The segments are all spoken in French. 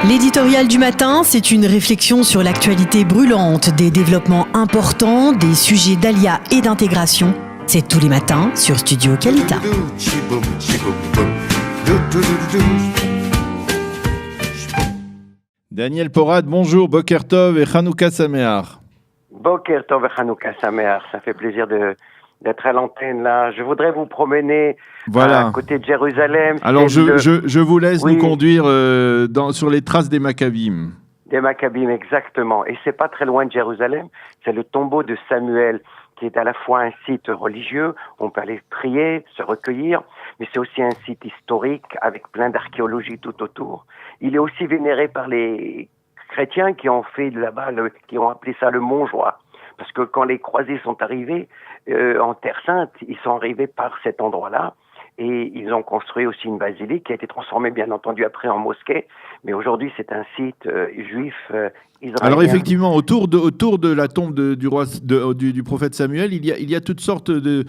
L'éditorial du matin, c'est une réflexion sur l'actualité brûlante, des développements importants, des sujets d'alia et d'intégration. C'est tous les matins sur Studio Kalita. Daniel Porad, bonjour, Boker Tov et Hanouka Sameach. Boker Tov et Hanouka Sameach, ça fait plaisir d'être à l'antenne là. Je voudrais vous promener à côté de Jérusalem. Alors je vous laisse nous conduire sur les traces des Maccabim. Des Maccabim, exactement. Et c'est pas très loin de Jérusalem, c'est le tombeau de Samuel, qui est à la fois un site religieux, on peut aller prier, se recueillir, mais c'est aussi un site historique avec plein d'archéologie tout autour. Il est aussi vénéré par les chrétiens qui ont fait de là-bas, qui ont appelé ça le Montjoie. Parce que quand les croisés sont arrivés en Terre Sainte, ils sont arrivés par cet endroit-là. Et ils ont construit aussi une basilique qui a été transformée, bien entendu, après en mosquée. Mais aujourd'hui, c'est un site juif israélien. Alors effectivement, autour de la tombe du prophète Samuel, il y a toutes sortes de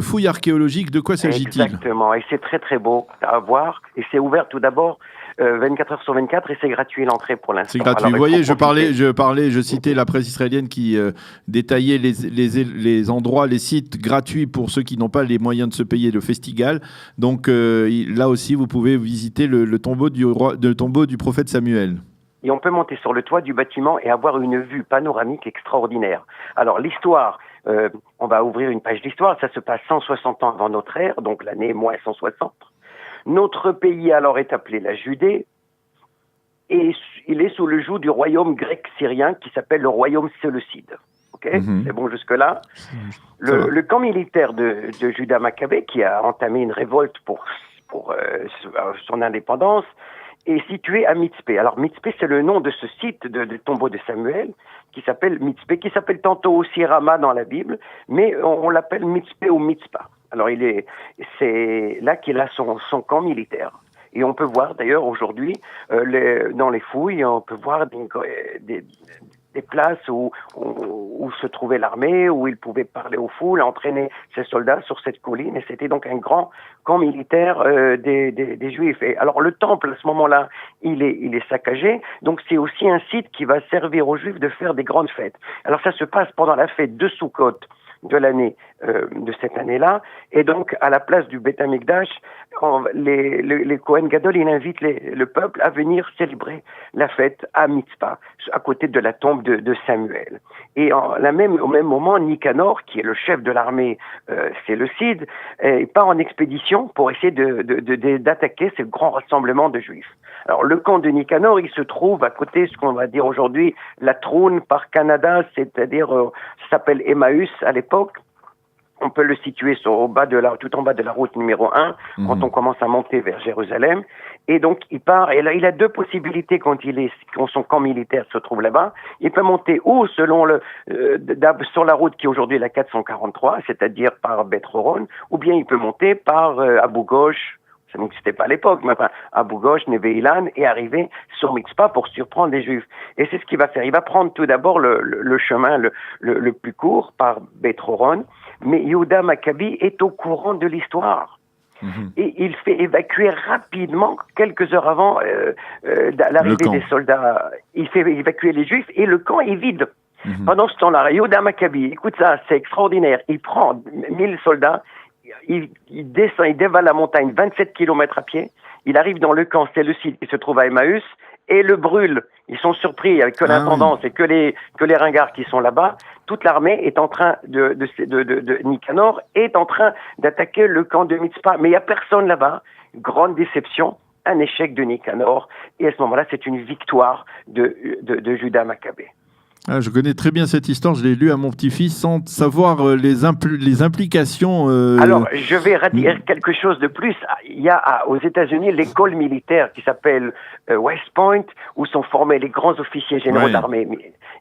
fouilles archéologiques. De quoi s'agit-il ? Exactement. Et c'est très, très beau à voir. Et c'est ouvert tout d'abord 24 heures sur 24 et c'est gratuit l'entrée pour l'instant. C'est gratuit. Alors, vous voyez, je citais la presse israélienne qui détaillait les endroits, les sites gratuits pour ceux qui n'ont pas les moyens de se payer le festival. Donc là aussi, vous pouvez visiter le tombeau du prophète Samuel. Et on peut monter sur le toit du bâtiment et avoir une vue panoramique extraordinaire. Alors l'histoire, on va ouvrir une page d'histoire, ça se passe 160 ans avant notre ère, donc l'année moins 160. Notre pays alors est appelé la Judée et il est sous le joug du royaume grec-syrien qui s'appelle le royaume séleucide. Okay, c'est bon jusque-là. Le camp militaire de Juda Maccabée, qui a entamé une révolte pour son indépendance, est situé à Mitzpé. Alors Mitzpé, c'est le nom de ce site de tombeau de Samuel qui s'appelle Mitzpé, qui s'appelle tantôt aussi Rama dans la Bible, mais on l'appelle Mitzpé ou Mitzpah. Alors c'est là qu'il a son camp militaire. Et on peut voir d'ailleurs aujourd'hui, dans les fouilles, on peut voir des places où se trouvait l'armée, où il pouvait parler aux foules, entraîner ses soldats sur cette colline. Et c'était donc un grand camp militaire des Juifs. Et alors le temple, à ce moment-là, il est saccagé. Donc c'est aussi un site qui va servir aux Juifs de faire des grandes fêtes. Alors ça se passe pendant la fête de Sukkot de l'année de cette année-là, et donc à la place du Beth Amikdash, les Kohen Gadol, il invite le peuple à venir célébrer la fête à Mitzpah, à côté de la tombe de Samuel. Et au même moment, Nicanor, qui est le chef de l'armée séleucide, part en expédition pour essayer d'attaquer ce grand rassemblement de Juifs. Alors le camp de Nicanor, il se trouve à côté, ce qu'on va dire aujourd'hui, la Troune par Canada, c'est-à-dire ça s'appelle Emmaüs à l'époque. On peut le situer tout en bas de la route numéro 1, quand on commence à monter vers Jérusalem. Et donc, il part, et là, il a deux possibilités quand son camp militaire se trouve là-bas. Il peut monter ou sur la route qui est aujourd'hui la 443, c'est-à-dire par Beth Horon, ou bien il peut monter par Abou Ghosh, ça n'existait pas à l'époque, mais enfin, Abou Ghosh, Neve Ilan, et arriver sur Mitzpah pour surprendre les Juifs. Et c'est ce qu'il va faire. Il va prendre tout d'abord le chemin le plus court par Beth Horon, mais Yehuda Maccabi est au courant de l'histoire. Et il fait évacuer rapidement, quelques heures avant l'arrivée des soldats, il fait évacuer les Juifs et le camp est vide. Pendant ce temps-là, Yehuda Maccabi, écoute ça, c'est extraordinaire, il prend 1000 soldats, il descend, il dévale la montagne 27 km à pied, il arrive dans le camp séleucide qui se trouve à Emmaüs et le brûle. Ils sont surpris avec que l'intendance et que les ringards qui sont là-bas. Toute l'armée est en train de Nicanor est en train d'attaquer le camp de Mitzpah. Mais il n'y a personne là-bas. Grande déception, un échec de Nicanor. Et à ce moment-là, c'est une victoire de Juda Maccabée. Ah, je connais très bien cette histoire, je l'ai lue à mon petit-fils sans savoir les implications. Alors, je vais dire quelque chose de plus. Il y a aux États-Unis l'école militaire qui s'appelle West Point, où sont formés les grands officiers généraux d'armée.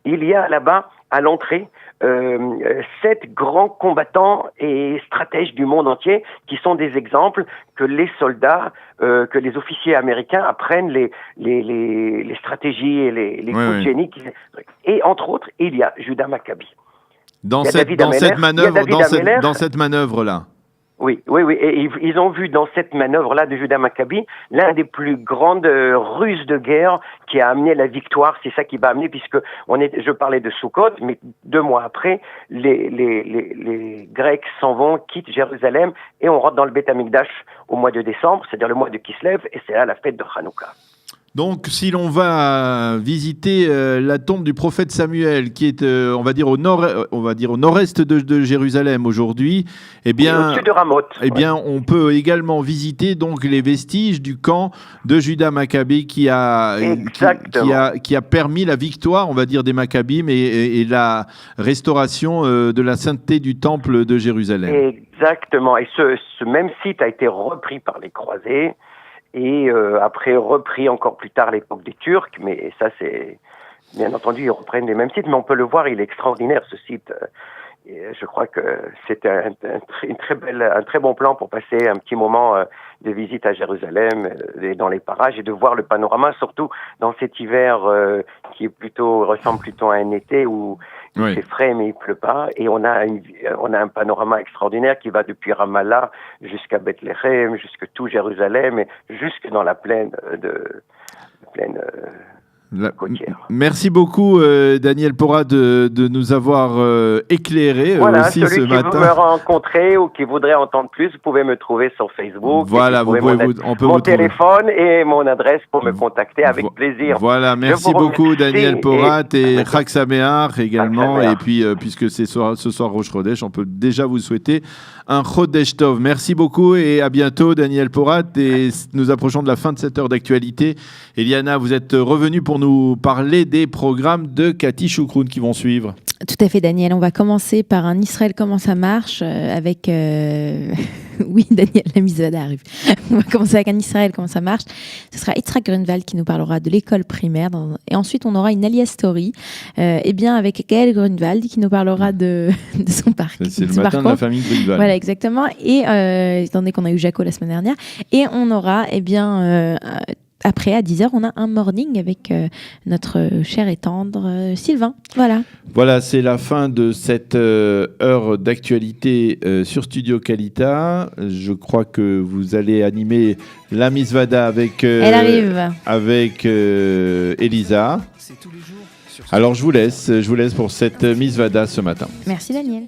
Il y a là-bas, à l'entrée, 7 grands combattants et stratèges du monde entier qui sont des exemples que les soldats, que les officiers américains apprennent les stratégies et les coups de génie. Et entre autres, il y a Juda Maccabi. Dans cette manœuvre-là. Oui, oui, oui. Et ils ont vu dans cette manœuvre-là de Judas Maccabi l'un des plus grandes ruses de guerre qui a amené la victoire. C'est ça qui va amener, puisque je parlais de Sukkot, mais 2 mois après, les Grecs s'en vont, quittent Jérusalem, et on rentre dans le Beth Amikdash au mois de décembre, c'est-à-dire le mois de Kislev, et c'est là la fête de Hanouka. Donc, si l'on va visiter la tombe du prophète Samuel, qui est, on va dire au nord-est de Jérusalem aujourd'hui, eh bien, au-dessus de Ramoth. Eh bien, on peut également visiter donc les vestiges du camp de Judas Maccabi qui a permis la victoire, on va dire, des Maccabim et la restauration de la sainteté du temple de Jérusalem. Exactement. Et ce même site a été repris par les croisés. Et après repris encore plus tard à l'époque des Turcs, mais ça c'est, bien entendu, ils reprennent les mêmes sites, mais on peut le voir, il est extraordinaire ce site. Et je crois que c'était un très bon plan pour passer un petit moment de visite à Jérusalem et dans les parages et de voir le panorama, surtout dans cet hiver qui ressemble plutôt à un été où il fait frais mais il pleut pas, et on a un panorama extraordinaire qui va depuis Ramallah jusqu'à Bethléem, jusque tout Jérusalem et jusque dans la plaine côtière. Merci beaucoup Daniel Porat de nous avoir éclairé aussi ce matin. Qui veut me rencontrer ou qui voudrait entendre plus, vous pouvez me trouver sur Facebook. Voilà, on peut mon téléphone et mon adresse pour me contacter avec plaisir. Voilà, merci beaucoup Daniel Porat et Chag Sameach également. Et puis puisque c'est ce soir Rosh Chodesh, on peut déjà vous souhaiter un Chodesh Tov. Merci beaucoup et à bientôt Daniel Porat. Et nous approchons de la fin de cette heure d'actualité. Eliana, vous êtes revenue pour nous parler des programmes de Cathy Choukroun qui vont suivre. Tout à fait, Daniel. On va commencer par un Israël comment ça marche avec... Oui, Daniel, la misvada arrive. On va commencer avec un Israël comment ça marche. Ce sera Yitzhak Grunwald qui nous parlera de l'école primaire. Et ensuite, on aura une Aliyah Story avec Gaël Grunwald qui nous parlera de son parcours. C'est le matin de la famille Grunwald. Voilà, exactement. Et étant donné qu'on a eu Jaco la semaine dernière. Et on aura, après, à 10h, on a un morning avec notre cher et tendre Sylvain. Voilà, c'est la fin de cette heure d'actualité sur Studio Kalita. Je crois que vous allez animer la Misvada avec Elisa. Alors, je vous laisse pour cette Misvada ce matin. Merci, Daniel.